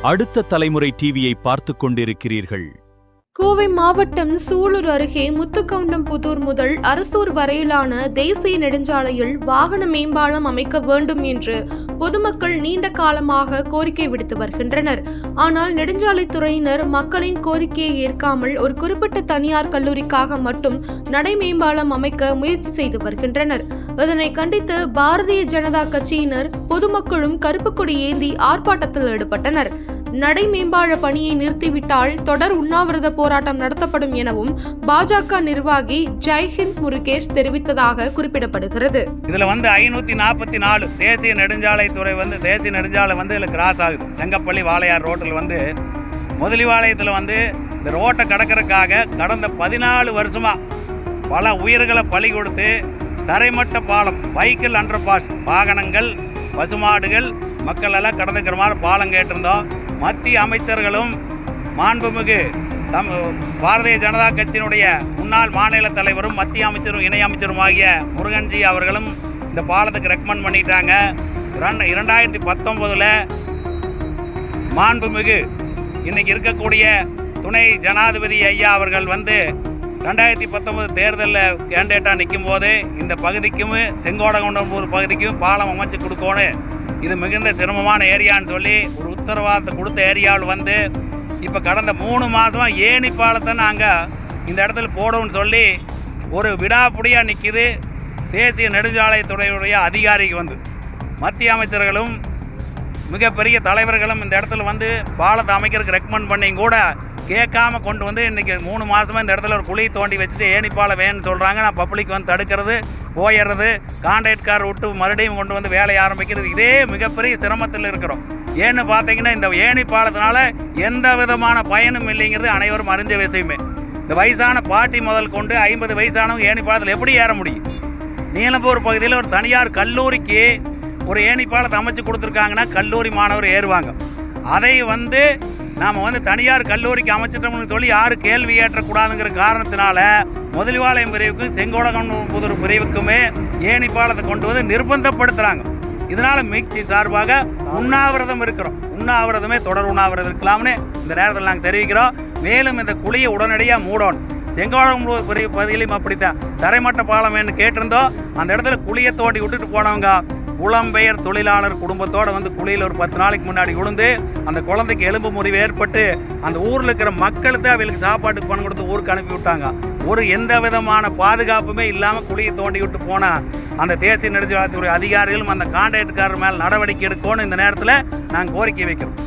அடுத்த தலைமுறை டிவியை பார்த்துக் கொண்டிருக்கிறீர்கள். கோவை மாவட்டம் சூலூர் அருகே முத்துக்கவுண்டம்புதூர் முதல் அரசூர் வரையிலான தேசிய நெடுஞ்சாலையில் வாகன மேம்பாலம் அமைக்க வேண்டும் என்று பொதுமக்கள் நீண்ட காலமாக கோரிக்கை விடுத்து வருகின்றனர். ஆனால் நெடுஞ்சாலைத்துறையினர் மக்களின் கோரிக்கையை ஏற்காமல் ஒரு குறிப்பிட்ட தனியார் கல்லூரிக்காக மட்டும் நடை மேம்பாலம் அமைக்க முயற்சி செய்து வருகின்றனர். இதனை கண்டித்து பாரதிய ஜனதா கட்சியினர் பொதுமக்களும் கருப்பு கொடி ஏந்தி ஆர்ப்பாட்டத்தில் ஈடுபட்டனர். நடை மேம்பால பணியை நிறுத்திவிட்டால் தொடர் உண்ணாவிரத போராட்டம் நடத்தப்படும் எனவும் பாஜக நிர்வாகி ஜெய்ஹிந்த் முருகேஷ் தெரிவித்ததாக குறிப்பிடப்படுகிறது. இதுல 544 தேசிய நெடுஞ்சாலை துறை தேசிய நெடுஞ்சாலை இதுல கிராஸ் ஆகுது. செங்கப்பள்ளி வாளையார் ரோட்டில் முதலிவாளையத்தில் இந்த ரோட்டை கடக்கிறதுக்காக கடந்த 14 வருஷமா பல உயிர்களை பலி கொடுத்து தரைமட்ட பாலம், வைக்கிள் அண்டர் பாஸ், வாகனங்கள், பசுமாடுகள், மக்கள் எல்லாம் கடந்துக்கிற மாதிரி பாலம் கேட்டிருந்தோம். மத்திய அமைச்சர்களும் மாண்புமிகு பாரதிய ஜனதா கட்சியினுடைய முன்னாள் மாநில தலைவரும் மத்திய அமைச்சரும் இணை அமைச்சரும் ஆகிய முருகன்ஜி அவர்களும் இந்த பாலத்துக்கு ரெக்கமெண்ட் பண்ணிட்டாங்க. 2019 மாண்புமிகு இன்னைக்கு இருக்கக்கூடிய துணை ஜனாதிபதி ஐயா அவர்கள் 2019 தேர்தலில் கேண்டிடேட்டாக நிற்கும் போது இந்த பகுதிக்கும் செங்கோடகுண்டம்பூர் பகுதிக்கும் பாலம் அமைச்சு கொடுக்கணும், இது மிகுந்த சிரமமான ஏரியான்னு சொல்லி ஒரு உத்தரவாதத்தை கொடுத்த ஏரியாவில் இப்போ கடந்த 3 மாதமாக ஏணி பாலத்தை நாங்கள் இந்த இடத்துல போடுவோம்னு சொல்லி ஒரு விடாப்புடியாக நிற்கிது. தேசிய நெடுஞ்சாலைத்துறையுடைய அதிகாரிக்கு மத்திய அமைச்சர்களும் மிகப்பெரிய தலைவர்களும் இந்த இடத்துல பாலத்தை அமைக்கிறதுக்கு ரெக்கமெண்ட் பண்ணி கூட கேட்காம கொண்டு இன்றைக்கி 3 மாதமாக இந்த இடத்துல ஒரு குழி தோண்டி வச்சுட்டு ஏணிப்பாலம் வேணும்னு சொல்கிறாங்க. நான் பப்ளிக் தடுக்கிறது, போயிடுறது, கான்ட்ராக்ட் கார் விட்டு மறுபடியும் கொண்டு வேலையை ஆரம்பிக்கிறது, இதே மிகப்பெரிய சிரமத்தில் இருக்கிறோம். ஏன்னு பார்த்தீங்கன்னா இந்த ஏணி பாலத்தினால எந்த விதமான பயனும் இல்லைங்கிறது அனைவரும் அறிஞ்ச விஷயமே. இந்த வயசான பாட்டி முதல் கொண்டு 50 வயசானவங்க ஏணி பாலத்தில் எப்படி ஏற முடியும்? நீலம்பூர் பகுதியில் ஒரு தனியார் கல்லூரிக்கு ஒரு ஏணி பாலத்தை அமைச்சு கொடுத்துருக்காங்கன்னா கல்லூரி மாணவர் ஏறுவாங்க. அதை நாம் தனியார் கல்லூரிக்கு அமைச்சிட்டோம்னு சொல்லி யாரும் கேள்வி ஏற்றக்கூடாதுங்கிற காரணத்தினால முதலிவாளையம் பிரிவுக்கும் செங்கோடகுண்டம்புதூர் பிரிவுக்குமே ஏணி பாலத்தை கொண்டு நிர்பந்தப்படுத்துகிறாங்க. இதனால் மிக்சி சார்பாக உண்ணாவிரதம் இருக்கிறோம். உண்ணாவிரதமே தொடர் உண்ணாவிரதம் இருக்கலாம்னு இந்த நேரத்தில் நாங்கள் தெரிவிக்கிறோம். மேலும் இந்த குழியை உடனடியாக மூடணும். செங்கோடகுண்டம்புதூர் பிரிவு பகுதியிலும் அப்படித்தான் தரைமட்ட பாலம் வேணும்னு கேட்டிருந்தோம். அந்த இடத்துல குழியை தோண்டி விட்டுட்டு போனவங்க புலம்பெயர் தொழிலாளர் குடும்பத்தோடு குழியில் ஒரு 10 நாளைக்கு முன்னாடி விழுந்து அந்த குழந்தைக்கு எலும்பு முறிவு ஏற்பட்டு அந்த ஊரில் இருக்கிற மக்களுக்கு அவங்களுக்கு சாப்பாட்டுக்கு பணம் கொடுத்து ஊருக்கு அனுப்பி விட்டாங்க. ஒரு எந்த விதமான பாதுகாப்புமே இல்லாமல் குழியை தோண்டி விட்டு போனால் அந்த தேசிய நெடுஞ்சாலைத்துறை அதிகாரிகளும் அந்த கான்ட்ராக்டுக்காரர் மேல் நடவடிக்கை எடுக்கணும்னு இந்த நேரத்தில் நாங்கள் கோரிக்கை வைக்கிறோம்.